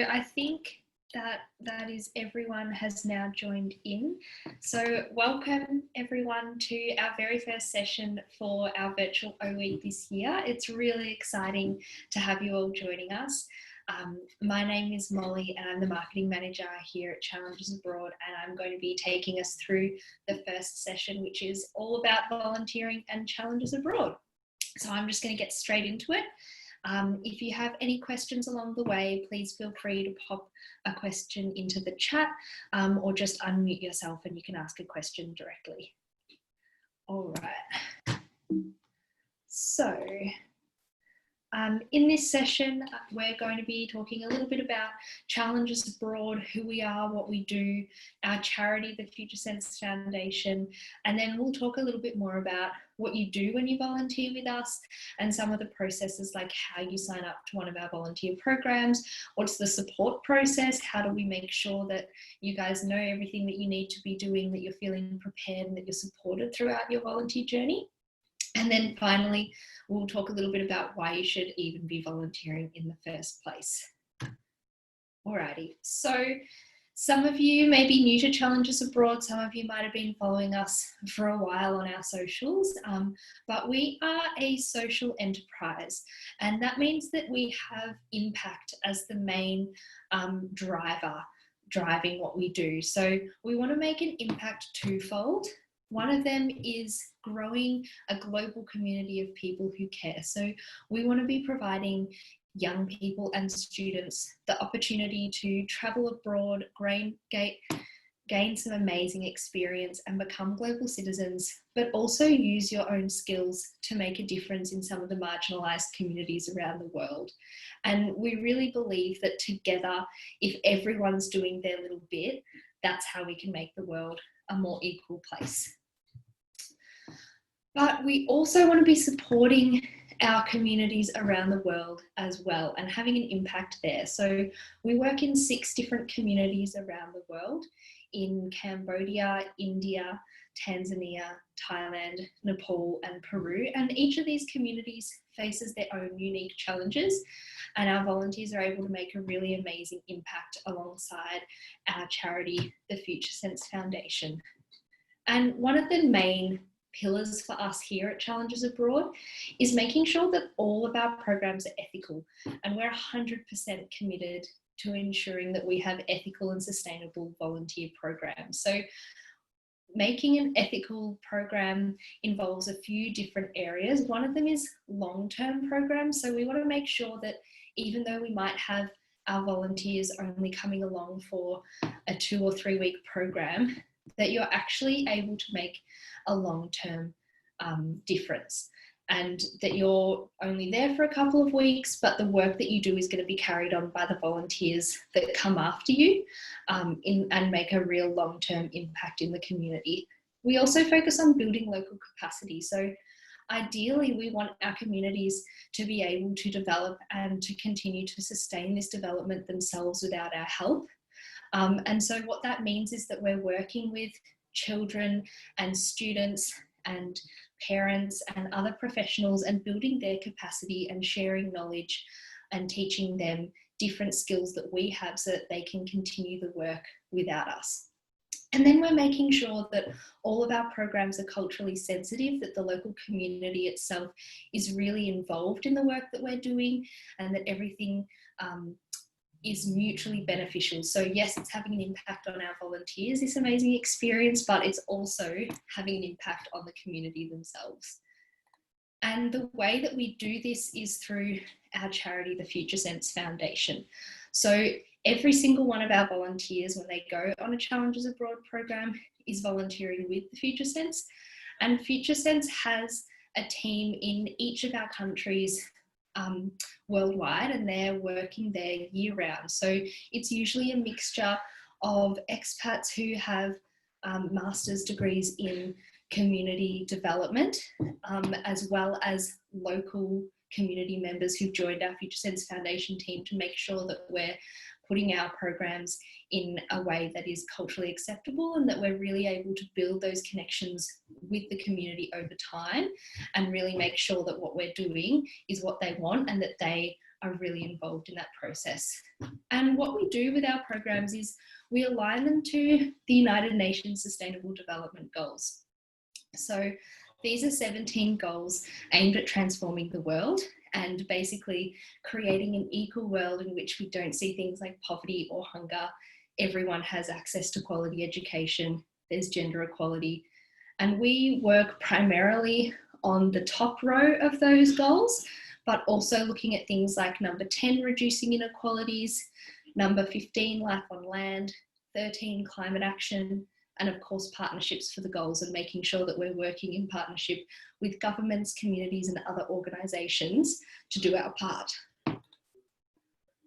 I think that is everyone has now joined in. So welcome everyone to our very first session for our virtual O Week this year. It's really exciting to have you all joining us. My name is Molly and I'm the marketing manager here at Challenges Abroad, and I'm going to be taking us through the first session, which is all about volunteering and challenges abroad. So I'm just going to get straight into it. If you have any questions along the way, please feel free to pop a question into the chat or just unmute yourself and you can ask a question directly. All right. So in this session, we're going to be talking a little bit about challenges abroad, who we are, what we do, our charity, the Futuresense Foundation, and then we'll talk a little bit more about what you do when you volunteer with us and some of the processes, like how you sign up to one of our volunteer programs, what's the support process, how do we make sure that you guys know everything that you need to be doing, that you're feeling prepared and that you're supported throughout your volunteer journey. And then finally, we'll talk a little bit about why you should even be volunteering in the first place. Alrighty, so some of you may be new to Challenges Abroad, some of you might have been following us for a while on our socials, but we are a social enterprise, and that means that we have impact as the main driver driving what we do. So we want to make an impact twofold. One of them is growing a global community of people who care. So we want to be providing young people and students the opportunity to travel abroad, gain some amazing experience and become global citizens, but also use your own skills to make a difference in some of the marginalised communities around the world. And we really believe that together, if everyone's doing their little bit, that's how we can make the world a more equal place. But we also want to be supporting our communities around the world as well and having an impact there. So we work in 6 different communities around the world, in Cambodia, India, Tanzania, Thailand, Nepal and Peru. And each of these communities faces their own unique challenges, and our volunteers are able to make a really amazing impact alongside our charity, the Futuresense Foundation. And one of the main pillars for us here at Challenges Abroad is making sure that all of our programs are ethical, and we're 100% committed to ensuring that we have ethical and sustainable volunteer programs. So making an ethical program involves a few different areas. One of them is long-term programs. So we want to make sure that even though we might have our volunteers only coming along for a 2 or 3 week program, that you're actually able to make a long-term difference, and that you're only there for a couple of weeks, but the work that you do is going to be carried on by the volunteers that come after you and make a real long-term impact in the community. We also focus on building local capacity. So ideally, we want our communities to be able to develop and to continue to sustain this development themselves without our help. And so what that means is that we're working with children and students and parents and other professionals and building their capacity and sharing knowledge and teaching them different skills that we have so that they can continue the work without us. And then we're making sure that all of our programs are culturally sensitive, that the local community itself is really involved in the work that we're doing, and that everything is mutually beneficial. So yes, it's having an impact on our volunteers, this amazing experience, but it's also having an impact on the community themselves. And the way that we do this is through our charity, the Futuresense Foundation. So every single one of our volunteers, when they go on a Challenges Abroad program, is volunteering with the Futuresense. And Futuresense has a team in each of our countries worldwide, and they're working there year round. So it's usually a mixture of expats who have master's degrees in community development, as well as local community members who've joined our Futuresense Foundation team to make sure that we're putting our programs in a way that is culturally acceptable and that we're really able to build those connections with the community over time and really make sure that what we're doing is what they want and that they are really involved in that process. And what we do with our programs is we align them to the United Nations Sustainable Development Goals. So these are 17 goals aimed at transforming the world and basically creating an equal world in which we don't see things like poverty or hunger. Everyone has access to quality education, there's gender equality, and we work primarily on the top row of those goals, but also looking at things like number 10, reducing inequalities, number 15, life on land, 13, climate action, and of course partnerships for the goals, and making sure that we're working in partnership with governments, communities and other organisations to do our part.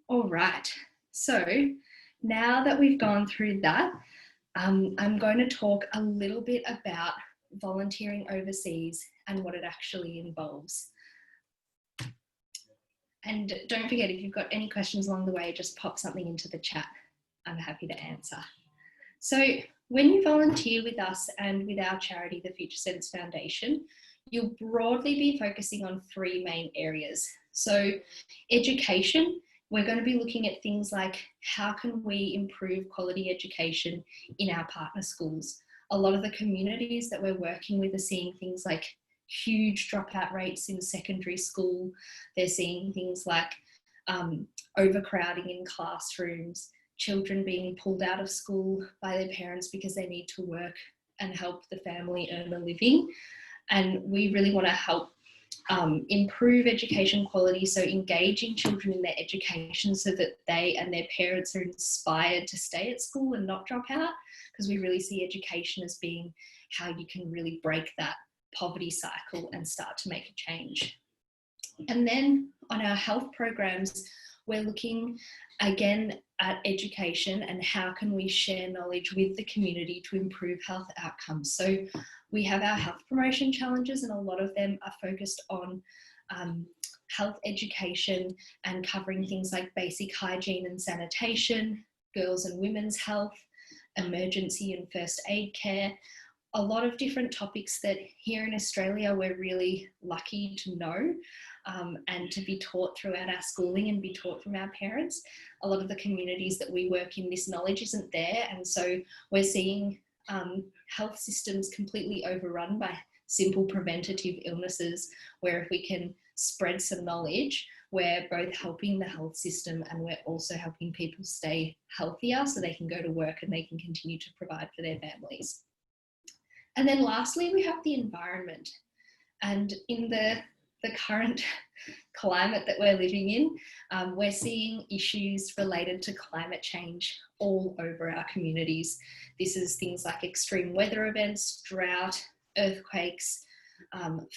All right, so now that we've gone through that, I'm going to talk a little bit about volunteering overseas and what it actually involves. And don't forget, if you've got any questions along the way, just pop something into the chat. I'm happy to answer. So when you volunteer with us and with our charity, the Futuresense Foundation, you'll broadly be focusing on three main areas. So education, we're going to be looking at things like how can we improve quality education in our partner schools. A lot of the communities that we're working with are seeing things like huge dropout rates in secondary school. They're seeing things like overcrowding in classrooms, children being pulled out of school by their parents because they need to work and help the family earn a living. And we really want to help improve education quality, so engaging children in their education so that they and their parents are inspired to stay at school and not drop out, because we really see education as being how you can really break that poverty cycle and start to make a change. And then on our health programs, we're looking again at education and how can we share knowledge with the community to improve health outcomes. So we have our health promotion challenges, and a lot of them are focused on health education and covering things like basic hygiene and sanitation, girls and women's health, emergency and first aid care. A lot of different topics that here in Australia we're really lucky to know and to be taught throughout our schooling and be taught from our parents. A lot of the communities that we work in, this knowledge isn't there, and so we're seeing health systems completely overrun by simple preventative illnesses, where if we can spread some knowledge, we're both helping the health system and we're also helping people stay healthier so they can go to work and they can continue to provide for their families. And then lastly, we have the environment. And in the current climate that we're living in, we're seeing issues related to climate change all over our communities. This is things like extreme weather events, drought, earthquakes,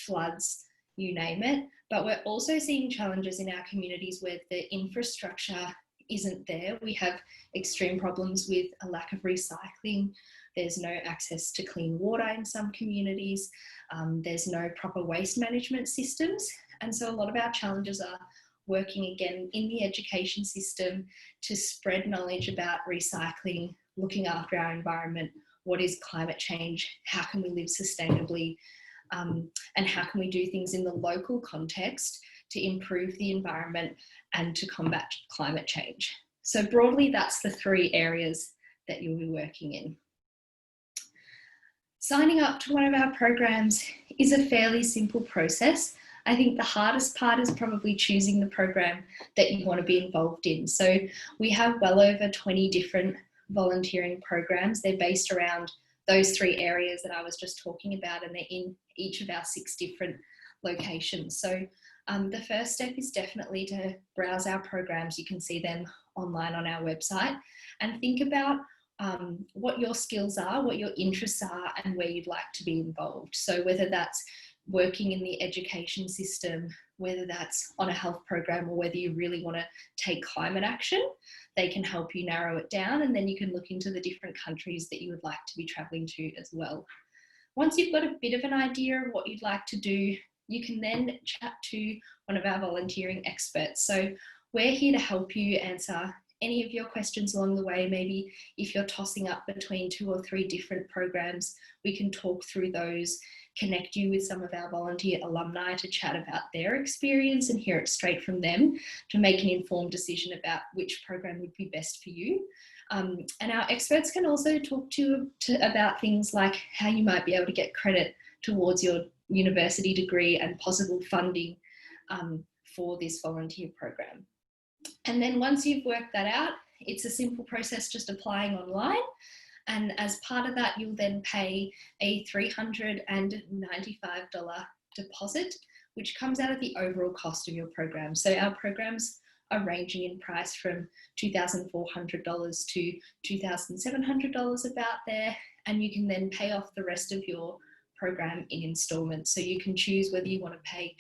floods, you name it. But we're also seeing challenges in our communities where the infrastructure isn't there. We have extreme problems with a lack of recycling. There's no access to clean water in some communities. There's no proper waste management systems. And so a lot of our challenges are working again in the education system to spread knowledge about recycling, looking after our environment, what is climate change, how can we live sustainably, and how can we do things in the local context to improve the environment and to combat climate change. So broadly, that's the three areas that you'll be working in. Signing up to one of our programs is a fairly simple process. I think the hardest part is probably choosing the program that you want to be involved in. So we have well over 20 different volunteering programs. They're based around those three areas that I was just talking about, and they're in each of our 6 different locations. So the first step is definitely to browse our programs. You can see them online on our website, and think about what your skills are, what your interests are, and where you'd like to be involved. So whether that's working in the education system, whether that's on a health program, or whether you really want to take climate action, they can help you narrow it down, and then you can look into the different countries that you would like to be traveling to as well. Once you've got a bit of an idea of what you'd like to do, you can then chat to one of our volunteering experts. So we're here to help you answer any of your questions along the way, maybe if you're tossing up between 2 or 3 different programs, we can talk through those, connect you with some of our volunteer alumni to chat about their experience and hear it straight from them to make an informed decision about which program would be best for you. And our experts can also talk to you about things like how you might be able to get credit towards your university degree and possible funding for this volunteer program. And then once you've worked that out, it's a simple process, just applying online. And as part of that, you'll then pay a $395 deposit, which comes out of the overall cost of your program. So our programs are ranging in price from $2,400 to $2,700 about there. And you can then pay off the rest of your program in installments. So you can choose whether you want to pay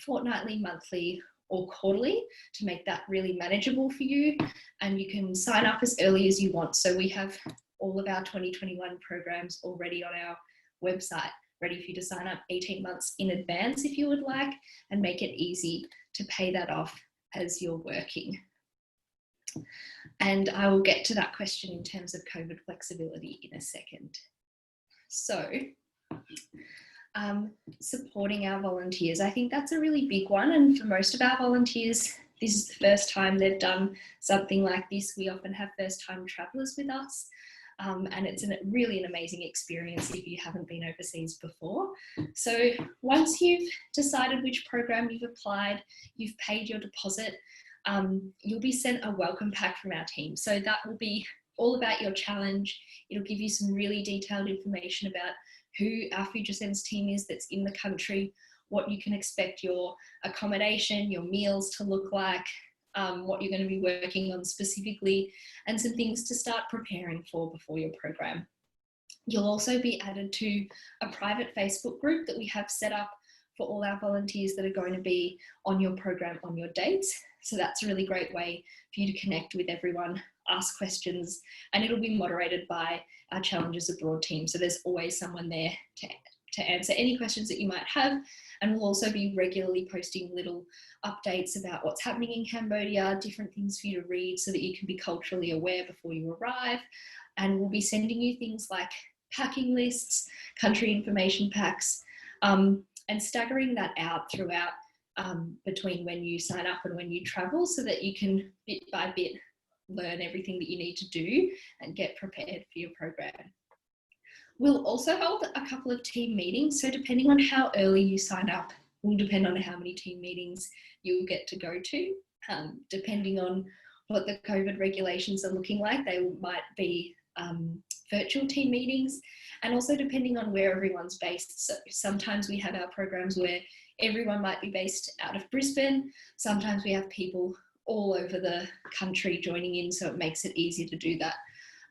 fortnightly, monthly, or quarterly to make that really manageable for you. And you can sign up as early as you want. So we have all of our 2021 programs already on our website, ready for you to sign up 18 months in advance if you would like, and make it easy to pay that off as you're working. And I will get to that question in terms of COVID flexibility in a second. So, supporting our volunteers, I think that's a really big one. And for most of our volunteers, this is the first time they've done something like this. We often have first-time travellers with us. And it's really an amazing experience if you haven't been overseas before. So once you've decided which program you've applied, you've paid your deposit, you'll be sent a welcome pack from our team. So that will be all about your challenge. It'll give you some really detailed information about who our Futuresense team is that's in the country, what you can expect your accommodation, your meals to look like, what you're going to be working on specifically, and some things to start preparing for before your program. You'll also be added to a private Facebook group that we have set up for all our volunteers that are going to be on your program on your dates. So that's a really great way for you to connect with everyone, ask questions, and it'll be moderated by our Challenges Abroad team. So there's always someone there to answer any questions that you might have. And we'll also be regularly posting little updates about what's happening in Cambodia, different things for you to read so that you can be culturally aware before you arrive. And we'll be sending you things like packing lists, country information packs, and staggering that out throughout between when you sign up and when you travel, so that you can bit by bit learn everything that you need to do and get prepared for your program. We'll also hold a couple of team meetings. So depending on how early you sign up will depend on how many team meetings you'll get to go to. Depending on what the COVID regulations are looking like, they might be virtual team meetings, and also depending on where everyone's based. So sometimes we have our programs where everyone might be based out of Brisbane. Sometimes we have people all over the country joining in, so it makes it easier to do that.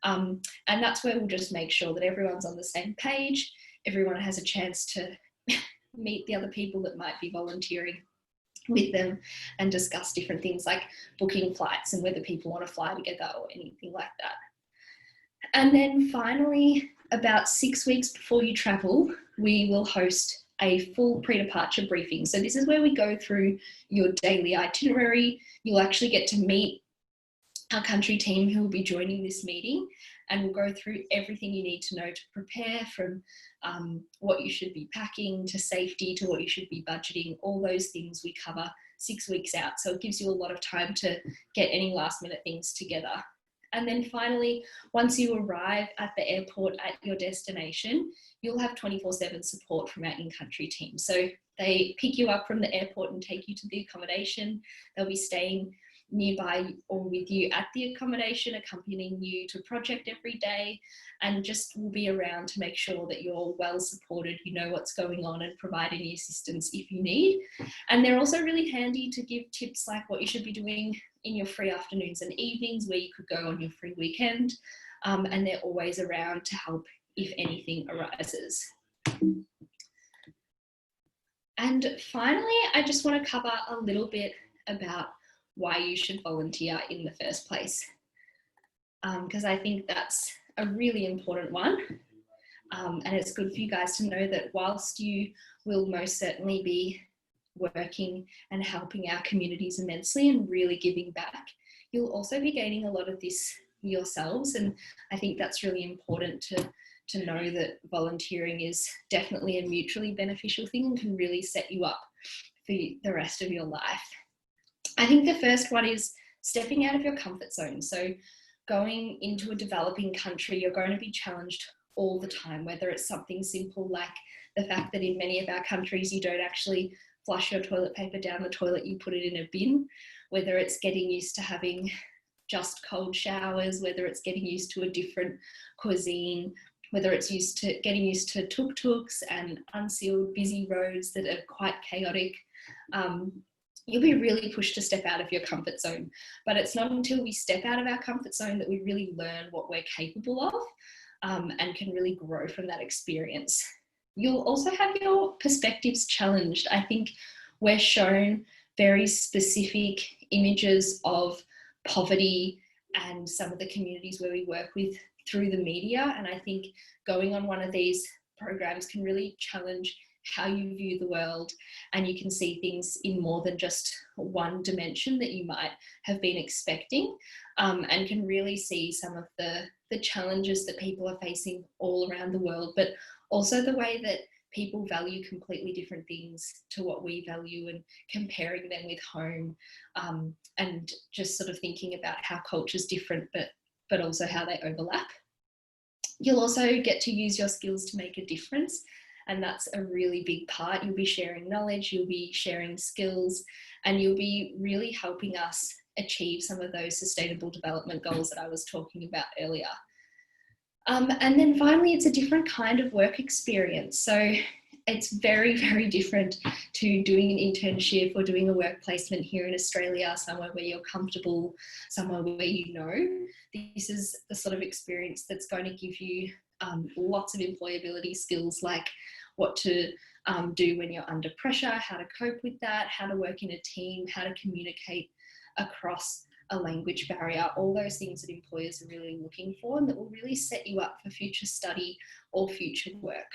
And that's where we'll just make sure that everyone's on the same page, everyone has a chance to meet the other people that might be volunteering with them, and discuss different things like booking flights and whether people want to fly together or anything like that. And then finally, about 6 weeks before you travel, we will host a full pre-departure briefing. So this is where we go through your daily itinerary. You'll actually get to meet our country team who will be joining this meeting, and we'll go through everything you need to know to prepare, from what you should be packing to safety to what you should be budgeting. All those things we cover 6 weeks out. So it gives you a lot of time to get any last minute things together. And then finally, once you arrive at the airport at your destination, you'll have 24/7 support from our in-country team. So they pick you up from the airport and take you to the accommodation. They'll be staying nearby or with you at the accommodation, accompanying you to project every day, and just will be around to make sure that you're well supported, you know what's going on, and provide any assistance if you need. And they're also really handy to give tips like what you should be doing in your free afternoons and evenings, where you could go on your free weekend, and they're always around to help if anything arises. And finally, I just want to cover a little bit about why you should volunteer in the first place, because I think that's a really important one. And it's good for you guys to know that whilst you will most certainly be working and helping our communities immensely and really giving back, you'll also be gaining a lot of this yourselves. And I think that's really important to know that volunteering is definitely a mutually beneficial thing and can really set you up for the rest of your life. I think the first one is stepping out of your comfort zone. So going into a developing country, you're going to be challenged all the time, whether it's something simple like the fact that in many of our countries you don't actually flush your toilet paper down the toilet, you put it in a bin, whether it's getting used to having just cold showers, whether it's getting used to a different cuisine, whether it's getting used to tuk-tuks and unsealed busy roads that are quite chaotic. You'll be really pushed to step out of your comfort zone. But it's not until we step out of our comfort zone that we really learn what we're capable of, and can really grow from that experience. You'll also have your perspectives challenged. I think we're shown very specific images of poverty and some of the communities where we work with through the media. And I think going on one of these programs can really challenge how you view the world, and you can see things in more than just one dimension that you might have been expecting, and can really see some of the challenges that people are facing all around the world, but also the way that people value completely different things to what we value, and comparing them with home, and just sort of thinking about how culture's different, but also how they overlap. You'll also get to use your skills to make a difference. And that's a really big part. You'll be sharing knowledge, you'll be sharing skills, and you'll be really helping us achieve some of those sustainable development goals that I was talking about earlier. And then finally, it's a different kind of work experience. So it's very, very different to doing an internship or doing a work placement here in Australia, somewhere where you're comfortable, somewhere where you know. This is the sort of experience that's going to give you lots of employability skills, like what to do when you're under pressure, how to cope with that, how to work in a team, how to communicate across a language barrier, all those things that employers are really looking for and that will really set you up for future study or future work.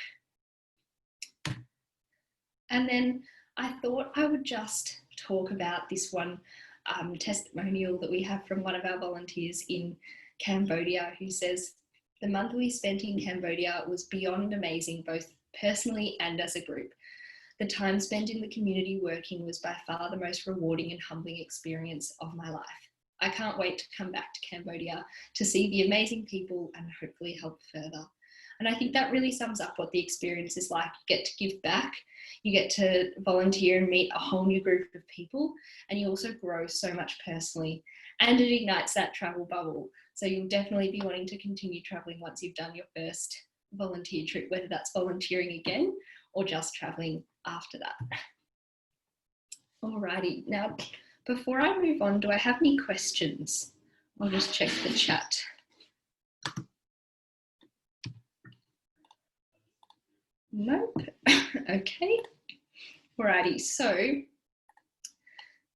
And then I thought I would just talk about this one testimonial that we have from one of our volunteers in Cambodia, who says, "The month we spent in Cambodia was beyond amazing, both personally and as a group. The time spent in the community working was by far the most rewarding and humbling experience of my life. I can't wait to come back to Cambodia to see the amazing people and hopefully help further." And I think that really sums up what the experience is like. You get to give back, you get to volunteer and meet a whole new group of people, and you also grow so much personally, and it ignites that travel bubble. So you'll definitely be wanting to continue traveling once you've done your first volunteer trip, whether that's volunteering again or just traveling after that. Alrighty, now before I move on, do I have any questions? I'll just check the chat. Nope. Okay. Alrighty, so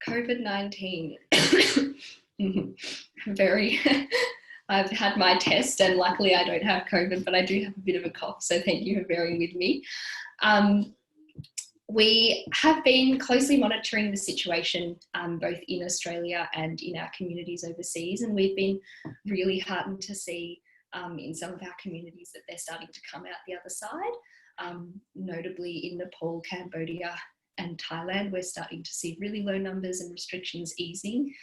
COVID-19. I've had my test and luckily I don't have COVID, but I do have a bit of a cough, so thank you for bearing with me. We have been closely monitoring the situation both in Australia and in our communities overseas, and we've been really heartened to see in some of our communities that they're starting to come out the other side. Notably in Nepal, Cambodia and Thailand, we're starting to see really low numbers and restrictions easing.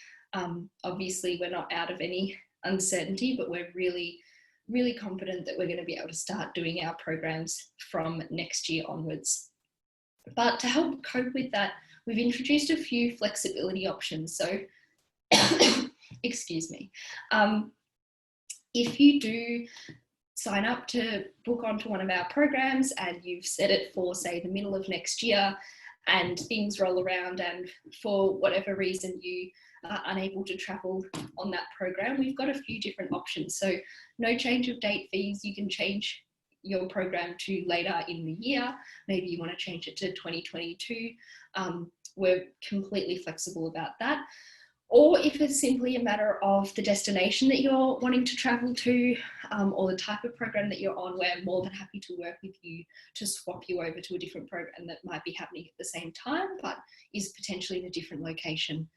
Obviously, we're not out of any uncertainty, but we're really, really confident that we're going to be able to start doing our programs from next year onwards. But to help cope with that, we've introduced a few flexibility options. So, excuse me, if you do sign up to book onto one of our programs and you've set it for, say, the middle of next year, and things roll around and for whatever reason you are unable to travel on that program, we've got a few different options. So no change of date fees. You can change your program to later in the year. Maybe you want to change it to 2022. We're completely flexible about that. Or if it's simply a matter of the destination that you're wanting to travel to, or the type of program that you're on, we're more than happy to work with you to swap you over to a different program that might be happening at the same time, but is potentially in a different location.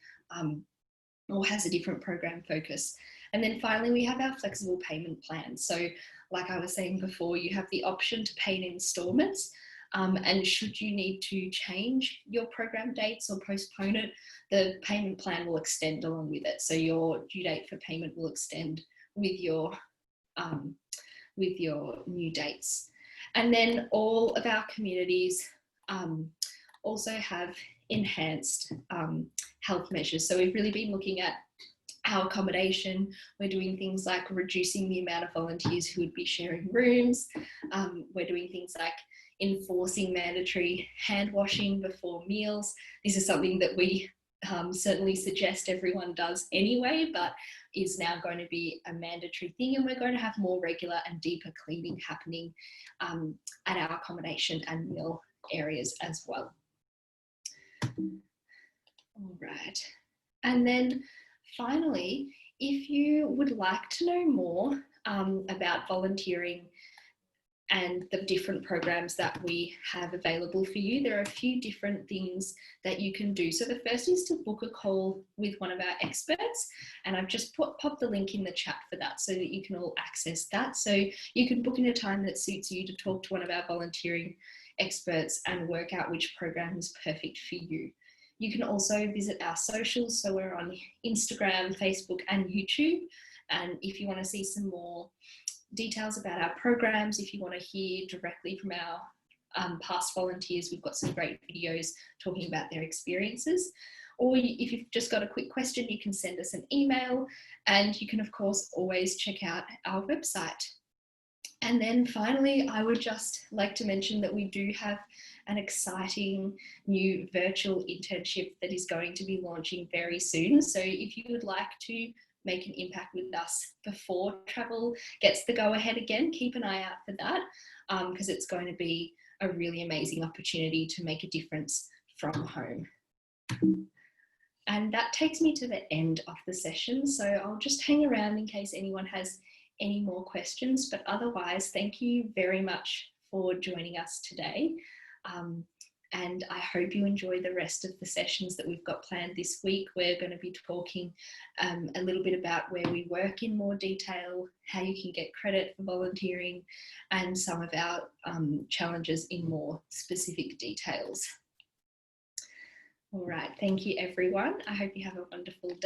or has a different program focus. And then finally, we have our flexible payment plans. So like I was saying before, you have the option to pay in installments. And should you need to change your program dates or postpone it, the payment plan will extend along with it. So your due date for payment will extend with your new dates. And then all of our communities also have enhanced health measures. So we've really been looking at our accommodation. We're doing things like reducing the amount of volunteers who would be sharing rooms. We're doing things like enforcing mandatory hand washing before meals. This is something that we certainly suggest everyone does anyway, but is now going to be a mandatory thing, and we're going to have more regular and deeper cleaning happening at our accommodation and meal areas as well. All right. And then finally, if you would like to know more about volunteering and the different programs that we have available for you, there are a few different things that you can do. So the first is to book a call with one of our experts, and I've just popped the link in the chat for that so that you can all access that. So you can book in a time that suits you to talk to one of our volunteering experts and work out which program is perfect for you. You can also visit our socials. So we're on Instagram, Facebook, and YouTube. And if you want to see some more details about our programs, if you want to hear directly from our past volunteers, we've got some great videos talking about their experiences. Or if you've just got a quick question, you can send us an email, and you can of course always check out our website. And then finally, I would just like to mention that we do have an exciting new virtual internship that is going to be launching very soon. So if you would like to make an impact with us before travel gets the go ahead again, keep an eye out for that, because it's going to be a really amazing opportunity to make a difference from home. And that takes me to the end of the session. So I'll just hang around in case anyone has any more questions, but otherwise, thank you very much for joining us today. And I hope you enjoy the rest of the sessions that we've got planned this week. We're going to be talking a little bit about where we work in more detail, how you can get credit for volunteering, and some of our challenges in more specific details. All right, thank you everyone. I hope you have a wonderful day.